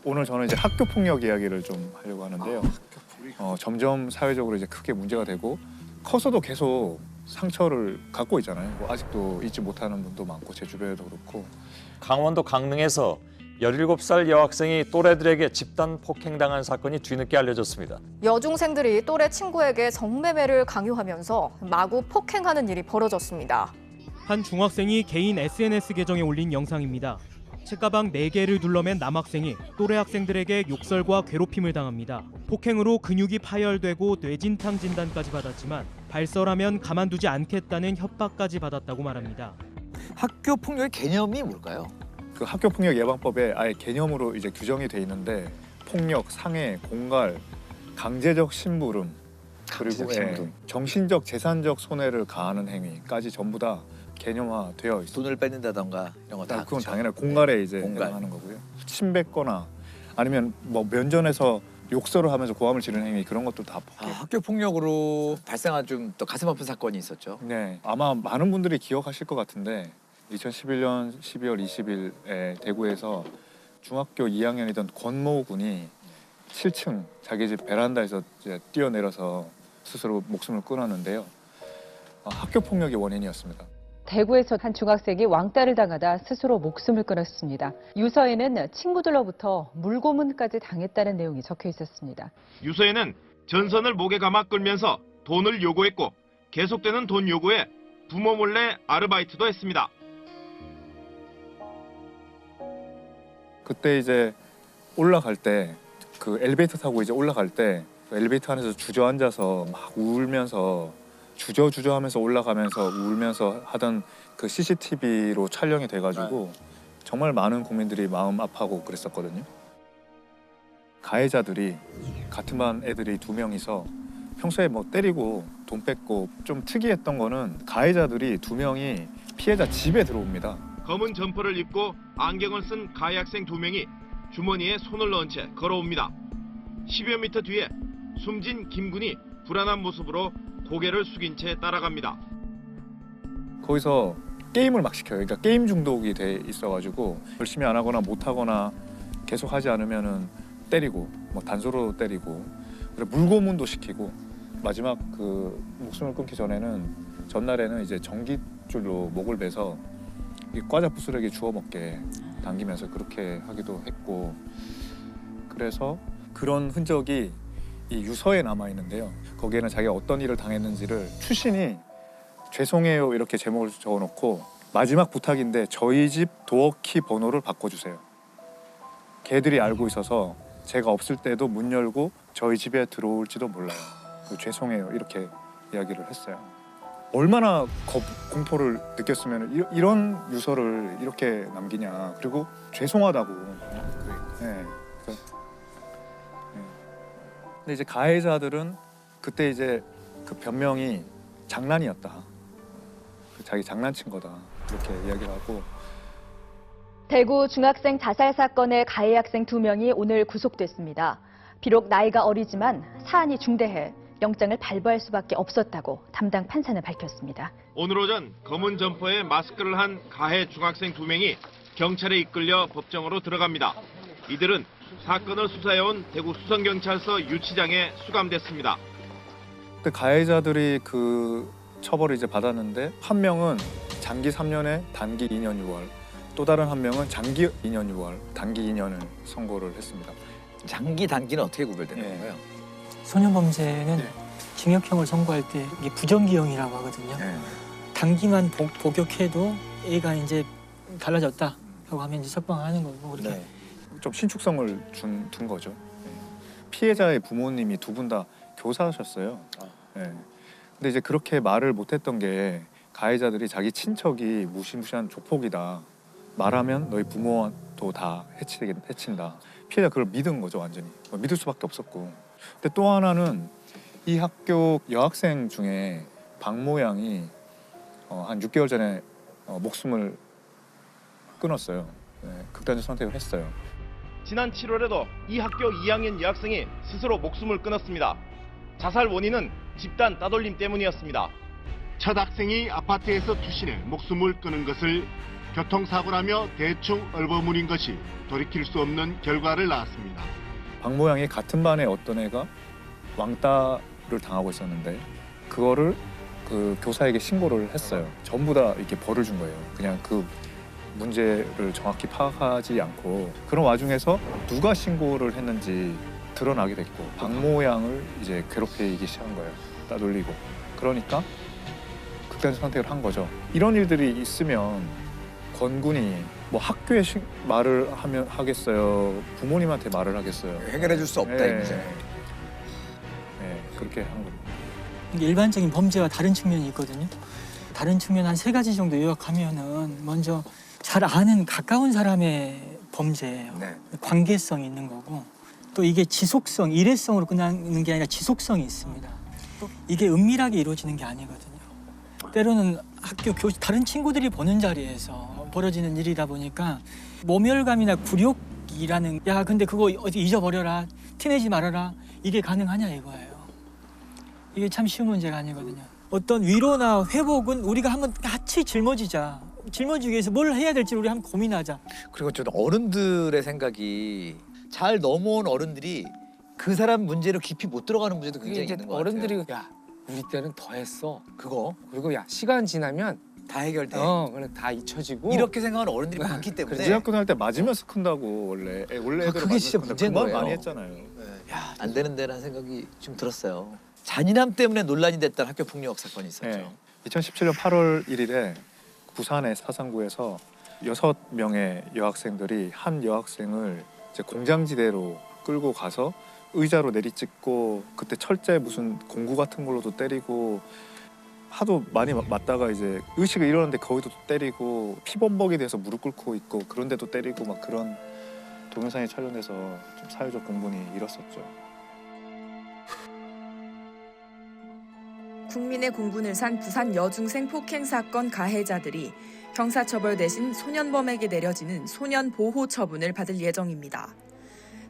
오늘 저는 이제 학교 폭력 이야기를 좀 하려고 하는데요. 점점 사회적으로 이제 크게 문제가 되고 커서도 계속 상처를 갖고 있잖아요. 뭐 아직도 잊지 못하는 분도 많고 제 주변에도 그렇고. 강원도 강릉에서 17살 여학생이 또래들에게 집단 폭행당한 사건이 뒤늦게 알려졌습니다. 여중생들이 또래 친구에게 성매매를 강요하면서 마구 폭행하는 일이 벌어졌습니다. 한 중학생이 개인 SNS 계정에 올린 영상입니다. 책가방 4개를 둘러맨 남학생이 또래 학생들에게 욕설과 괴롭힘을 당합니다. 폭행으로 근육이 파열되고 뇌진탕 진단까지 받았지만 발설하면 가만두지 않겠다는 협박까지 받았다고 말합니다. 학교 폭력의 개념이 뭘까요? 그 학교 폭력 예방법에 아예 개념으로 이제 규정이 돼 있는데 폭력, 상해, 공갈, 강제적 심부름 그리고 정신적, 재산적 손해를 가하는 행위까지 전부 다 개념화되어 있어요. 돈을 뺏는다던가 이런 거 다. 그건 그렇죠? 당연히 공갈에 이제 공갈. 해당하는 거고요. 침 뱉거나 아니면 뭐 면전에서 욕설을 하면서 고함을 지르는 행위 그런 것도 다 폭행. 학교 폭력으로 발생한 좀 또 가슴 아픈 사건이 있었죠. 네, 아마 많은 분들이 기억하실 것 같은데 2011년 12월 20일에 대구에서 중학교 2학년이던 권모 군이 7층 자기 집 베란다에서 이제 뛰어내려서 스스로 목숨을 끊었는데요. 학교 폭력이 원인이었습니다. 대구에서 한 중학생이 왕따를 당하다 스스로 목숨을 끊었습니다. 유서에는 친구들로부터 물고문까지 당했다는 내용이 적혀 있었습니다. 유서에는 전선을 목에 감아 끌면서 돈을 요구했고 계속되는 돈 요구에 부모 몰래 아르바이트도 했습니다. 그때 이제 올라갈 때 그 엘리베이터 타고 이제 올라갈 때 엘리베이터 안에서 주저앉아서 막 울면서 주저주저 하면서 올라가면서 울면서 하던 그 CCTV로 촬영이 돼가지고 정말 많은 국민들이 마음 아파하고 그랬었거든요. 가해자들이 같은 반 애들이 2명이서 평소에 뭐 때리고 돈 뺏고 좀 특이했던 거는 가해자들이 2명이 피해자 집에 들어옵니다. 검은 점퍼를 입고 안경을 쓴 가해 학생 2명이 주머니에 손을 넣은 채 걸어옵니다. 10여 미터 뒤에 숨진 김군이 불안한 모습으로 고개를 숙인 채 따라갑니다. 거기서 게임을 막 시켜요. 그러니까 게임 중독이 돼 있어가지고 열심히 안 하거나 못 하거나 계속 하지 않으면은 때리고 뭐 단소로 때리고 그리고 물고문도 시키고 마지막 그 목숨을 끊기 전에는 전날에는 이제 전깃줄로 목을 베서 이 과자 부스러기 주워 먹게 당기면서 그렇게 하기도 했고 그래서 그런 흔적이 이 유서에 남아 있는데요. 거기에는 자기가 어떤 일을 당했는지를 추신이 죄송해요 이렇게 제목을 적어놓고 마지막 부탁인데 저희 집 도어키 번호를 바꿔주세요. 걔들이 알고 있어서 제가 없을 때도 문 열고 저희 집에 들어올지도 몰라요. 죄송해요 이렇게 이야기를 했어요. 얼마나 공포를 느꼈으면 이런 유서를 이렇게 남기냐. 그리고 죄송하다고. 네. 근데 이제 가해자들은 그때 이제 그 변명이 장난이었다. 자기 장난친 거다. 이렇게 이야기를 하고. 대구 중학생 자살 사건의 가해 학생 2명이 오늘 구속됐습니다. 비록 나이가 어리지만 사안이 중대해 영장을 발부할 수밖에 없었다고 담당 판사는 밝혔습니다. 오늘 오전 검은 점퍼에 마스크를 한 가해 중학생 2명이 경찰에 이끌려 법정으로 들어갑니다. 이들은 사건을 수사해온 대구 수성경찰서 유치장에 수감됐습니다. 그때 가해자들이 그 처벌을 이제 받았는데 한 명은 장기 3년에 단기 2년 6월, 또 다른 한 명은 장기 2년 6월, 단기 2년을 선고를 했습니다. 장기 단기는 어떻게 구별되는 건가요? 소년범죄는 징역형을 선고할 때 이게 부정기형이라고 하거든요. 단기만 복역해도 애가 이제 달라졌다라고 하면 이제 석방하는 거고 그렇게. 좀 신축성을 둔 거죠. 피해자의 부모님이 2분 다 교사하셨어요. 근데 이제 그렇게 말을 못했던 게 가해자들이 자기 친척이 무시무시한 조폭이다. 말하면 너희 부모도 다 해친다. 피해자 그걸 믿은 거죠 완전히. 믿을 수밖에 없었고. 근데 또 하나는 이 학교 여학생 중에 박모 양이 한 6개월 전에 목숨을 끊었어요. 극단적 선택을 했어요. 지난 7월에도 이 학교 2학년 여학생이 스스로 목숨을 끊었습니다. 자살 원인은 집단 따돌림 때문이었습니다. 첫 학생이 아파트에서 투신해 목숨을 끊은 것을 교통사고라며 대충 얼버무린 것이 돌이킬 수 없는 결과를 낳았습니다. 박 모양이 같은 반에 어떤 애가 왕따를 당하고 있었는데 그거를 그 교사에게 신고를 했어요. 전부 다 이렇게 벌을 준 거예요. 그냥 그 문제를 정확히 파악하지 않고 그런 와중에서 누가 신고를 했는지 드러나게 됐고 박 모양을 이제 괴롭히기 시작한 거예요. 따돌리고. 그러니까 극단적 선택을 한 거죠. 이런 일들이 있으면 권군이 뭐 학교에 말을 하면 하겠어요. 부모님한테 말을 하겠어요. 해결해 줄 수 없다 이 문제. 그렇게 한 겁니다. 이게 일반적인 범죄와 다른 측면이 있거든요. 다른 측면 한 3가지 정도 요약하면은 먼저 잘 아는 가까운 사람의 범죄예요. 네. 관계성이 있는 거고 또 이게 지속성, 일회성으로 끝나는 게 아니라 지속성이 있습니다. 또 이게 은밀하게 이루어지는 게 아니거든요. 때로는 학교 다른 친구들이 보는 자리에서 벌어지는 일이다 보니까 모멸감이나 굴욕이라는 야 근데 그거 어디 잊어버려라 티내지 말아라 이게 가능하냐 이거예요. 이게 참 쉬운 문제가 아니거든요. 어떤 위로나 회복은 우리가 한번 같이 짊어지자. 짊어지기 위해서 뭘 해야 될지 우리 한번 고민하자. 그리고 저는 어른들의 생각이 잘 넘어온 어른들이 그 사람 문제로 깊이 못 들어가는 문제도 굉장히 있는 것 어른들이 같아요. 야 우리 때는 더 했어. 그거 그리고 야 시간 지나면 다 해결돼. 그냥 다 잊혀지고. 이렇게 생각하는 어른들이 많기 때문에. 대학교 다닐 때 맞으면서 큰다고 원래 애들 그게 진짜 문제인 그만 거예요. 많이 했잖아요. 야, 안 되는데라는 생각이 좀 들었어요. 잔인함 때문에 논란이 됐던 학교 폭력 사건이 있었죠. 네. 2017년 8월 1일에 부산의 사상구에서 6명의 여학생들이 한 여학생을 이제 공장지대로 끌고 가서 의자로 내리찍고 그때 철제 무슨 공구 같은 걸로도 때리고 하도 많이 맞다가 이제 의식을 잃었는데 거기도 또 때리고 피범벅이 돼서 무릎 꿇고 있고 그런데도 때리고 막 그런 동영상이 촬영돼서 좀 사회적 공분이 일었었죠. 국민의 공분을 산 부산 여중생 폭행 사건 가해자들이 형사처벌 대신 소년범에게 내려지는 소년보호 처분을 받을 예정입니다.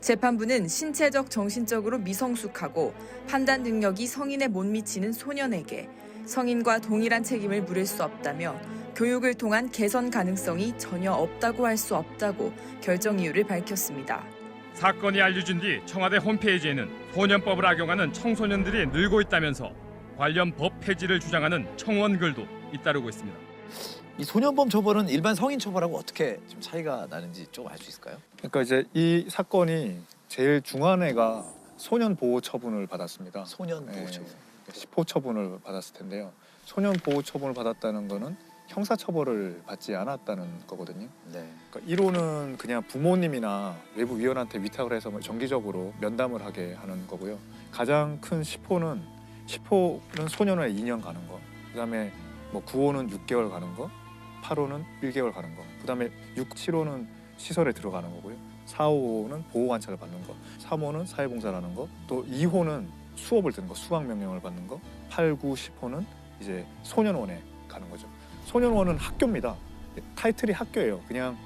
재판부는 신체적, 정신적으로 미성숙하고 판단 능력이 성인에 못 미치는 소년에게 성인과 동일한 책임을 물을 수 없다며 교육을 통한 개선 가능성이 전혀 없다고 할 수 없다고 결정 이유를 밝혔습니다. 사건이 알려진 뒤 청와대 홈페이지에는 소년법을 악용하는 청소년들이 늘고 있다면서 관련 법 폐지를 주장하는 청원글도 잇따르고 있습니다. 이 소년범 처벌은 일반 성인 처벌하고 어떻게 좀 차이가 나는지 좀 알 수 있을까요? 그러니까 이제 이 사건이 제일 중한 애가 소년 보호 처분을 받았습니다. 소년 보호 처분. 10호 처분을 받았을 텐데요. 소년 보호 처분을 받았다는 거는 형사 처벌을 받지 않았다는 거거든요. 네. 그러니까 이론은 그냥 부모님이나 외부 위원한테 위탁을 해서 정기적으로 면담을 하게 하는 거고요. 가장 큰 10호는 소년원에 2년 가는 거. 그다음에 뭐 9호는 6개월 가는 거. 8호는 1개월 가는 거. 그다음에 6, 7호는 시설에 들어가는 거고요. 4, 5호는 보호 관찰을 받는 거. 3호는 사회봉사를 하는 거. 또 2호는 수업을 듣는 거, 수강 명령을 받는 거. 8, 9, 10호는 이제 소년원에 가는 거죠. 소년원은 학교입니다. 타이틀이 학교예요. 그냥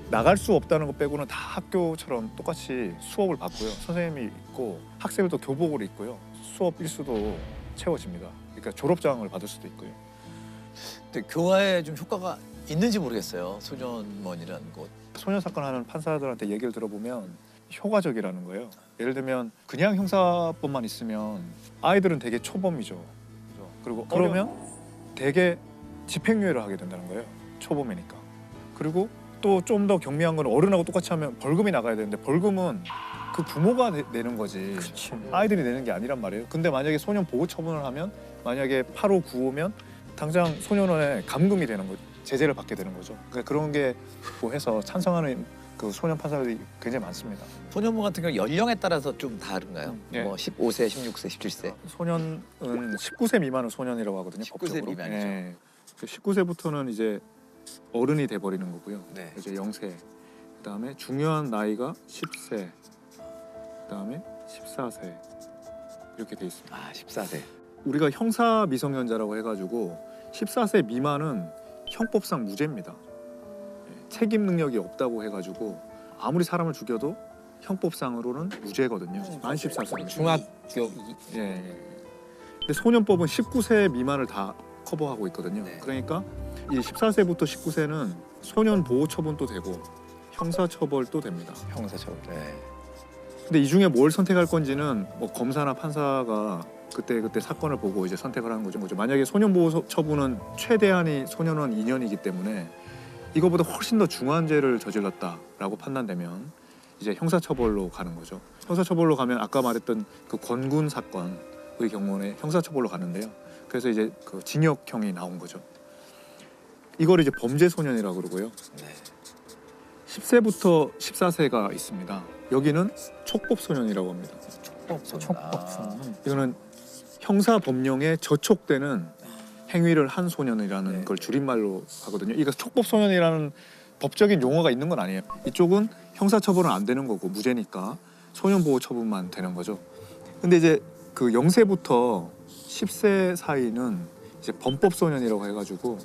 나갈 수 없다는 것 빼고는 다 학교처럼 똑같이 수업을 받고요. 선생님이 있고 학생들도 교복을 입고요. 수업 일수도 채워집니다. 그러니까 졸업장을 받을 수도 있고요. 근데 교화에 좀 효과가 있는지 모르겠어요. 소년원이라는 곳. 소년 사건 하는 판사들한테 얘기를 들어보면 효과적이라는 거예요. 예를 들면 그냥 형사법만 있으면 아이들은 되게 초범이죠. 그죠? 그리고 그러면 되게 집행유예를 하게 된다는 거예요. 초범이니까. 그리고 또 좀 더 경미한 건 어른하고 똑같이 하면 벌금이 나가야 되는데 벌금은 그 부모가 내는 거지. 그치. 아이들이 내는 게 아니란 말이에요. 근데 만약에 소년 보호 처분을 하면 만약에 8호, 9호면 당장 소년원에 감금이 되는 거죠. 제재를 받게 되는 거죠. 그러니까 그런 게 뭐 해서 찬성하는 그 소년 판사들이 굉장히 많습니다. 소년범 같은 경우 연령에 따라서 좀 다른가요? 네. 뭐 15세, 16세, 17세. 소년은 19세 미만은 소년이라고 하거든요. 19세 법적으로. 미만이죠. 네. 19세부터는 이제 어른이 돼 버리는 거고요. 네. 이제 0세. 그다음에 중요한 나이가 10세. 그다음에 14세. 이렇게 돼 있습니다. 아, 14세. 우리가 형사 미성년자라고 해가지고 14세 미만은 형법상 무죄입니다. 책임 능력이 없다고 해가지고 아무리 사람을 죽여도 형법상으로는 무죄거든요. 만 14세. 중학교 예. 근데 소년법은 19세 미만을 다 커버하고 있거든요. 네. 그러니까 이 14세부터 19세는 소년 보호 처분도 되고 형사 처벌도 됩니다. 형사처벌. 네. 근데 이 중에 뭘 선택할 건지는 뭐 검사나 판사가 그때 사건을 보고 이제 선택을 하는 거죠. 만약에 소년 보호 처분은 최대한이 소년원 2년이기 때문에 이거보다 훨씬 더 중한 죄를 저질렀다라고 판단되면 이제 형사처벌로 가는 거죠. 형사처벌로 가면 아까 말했던 그 권군 사건의 경우는 형사처벌로 가는데요. 그래서 이제 그 징역형이 나온 거죠. 이걸 이제 범죄소년이라고 그러고요. 10세부터 14세가 있습니다. 여기는 촉법소년이라고 합니다. 촉법소년. 이거는 형사법령에 저촉되는 행위를 한 소년이라는 걸 줄임말로 하거든요. 이거 촉법소년이라는 법적인 용어가 있는 건 아니에요. 이쪽은 형사처벌은 안 되는 거고 무죄니까 소년보호 처분만 되는 거죠. 근데 이제 그 0세부터 10세 사이는 이제 범법소년이라고 해가지고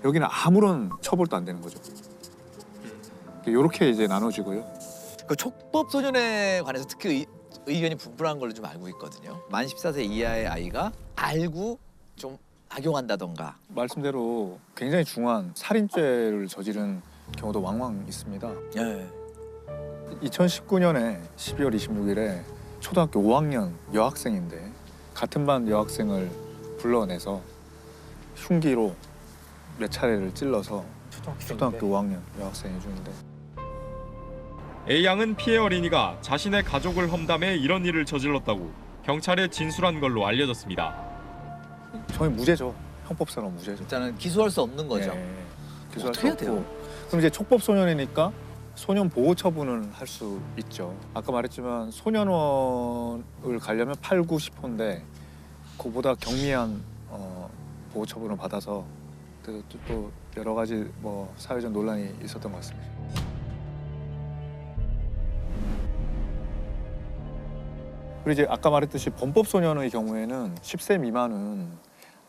여기는 아무런 처벌도 안 되는 거죠. 이렇게 이제 나눠지고요. 그 촉법소년에 관해서 특히 의견이 분분한 걸로 좀 알고 있거든요. 만 14세 이하의 아이가 알고 좀 악용한다던가. 말씀대로 굉장히 중한 살인죄를 저지른 경우도 왕왕 있습니다. 네. 2019년에 12월 26일에 초등학교 5학년 여학생인데 같은 반 여학생을 불러내서 흉기로 몇 차례를 찔러서 초등학교 5학년 여학생이 죽는데 A양은 피해 어린이가 자신의 가족을 험담해 이런 일을 저질렀다고 경찰에 진술한 걸로 알려졌습니다. 저희 무죄죠. 형법상은 무죄죠. 일단은 기소할 수 없는 거죠. 네, 기소할 수 어떻게 해야 없고. 돼요? 그럼 이제 촉법소년이니까 소년 보호 처분을 할 수 있죠. 아까 말했지만 소년원을 가려면 8, 9, 10호인데 그보다 경미한 보호 처분을 받아서 또 여러 가지 뭐 사회적 논란이 있었던 것 같습니다. 그리고 이제 아까 말했듯이 범법소년의 경우에는 10세 미만은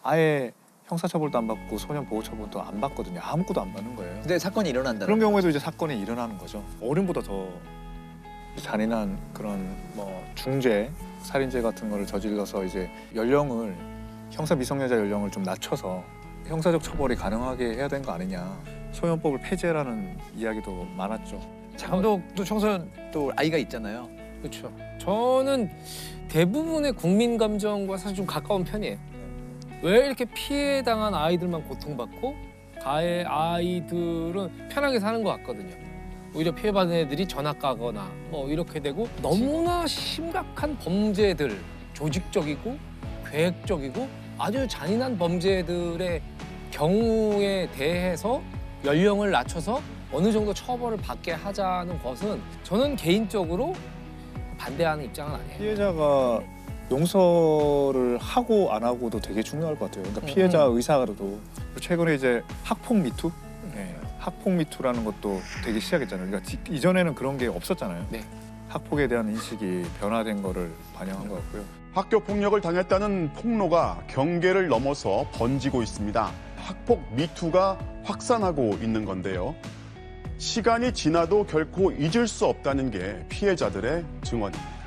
아예 형사처벌도 안 받고 소년 보호 처분도 안 받거든요. 아무것도 안 받는 거예요. 근데 사건이 일어난다. 그런 경우에도 이제 사건이 일어나는 거죠. 어른보다 더 잔인한 그런 뭐 중죄, 살인죄 같은 거를 저질러서 이제 연령을 형사 미성년자 연령을 좀 낮춰서 형사적 처벌이 가능하게 해야 되는 거 아니냐. 소년법을 폐지라는 이야기도 많았죠. 장 감독도 청소년 또 아이가 있잖아요. 그렇죠. 저는 대부분의 국민 감정과 사실 좀 가까운 편이에요. 왜 이렇게 피해 당한 아이들만 고통받고 가해 아이들은 편하게 사는 것 같거든요. 오히려 피해받은 애들이 전학 가거나 뭐 이렇게 되고 너무나 심각한 범죄들, 조직적이고 계획적이고 아주 잔인한 범죄들의 경우에 대해서 연령을 낮춰서 어느 정도 처벌을 받게 하자는 것은 저는 개인적으로 반대하는 입장은 아니에요. 피해자가 용서를 하고 안 하고도 되게 중요할 것 같아요. 그러니까 피해자 의사가도 최근에 이제 학폭 미투, 학폭 미투라는 것도 되게 시작했잖아요. 그러니까 이전에는 그런 게 없었잖아요. 네. 학폭에 대한 인식이 변화된 거를 반영한 것 같고요. 학교 폭력을 당했다는 폭로가 경계를 넘어서 번지고 있습니다. 학폭 미투가 확산하고 있는 건데요. 시간이 지나도 결코 잊을 수 없다는 게 피해자들의 증언입니다.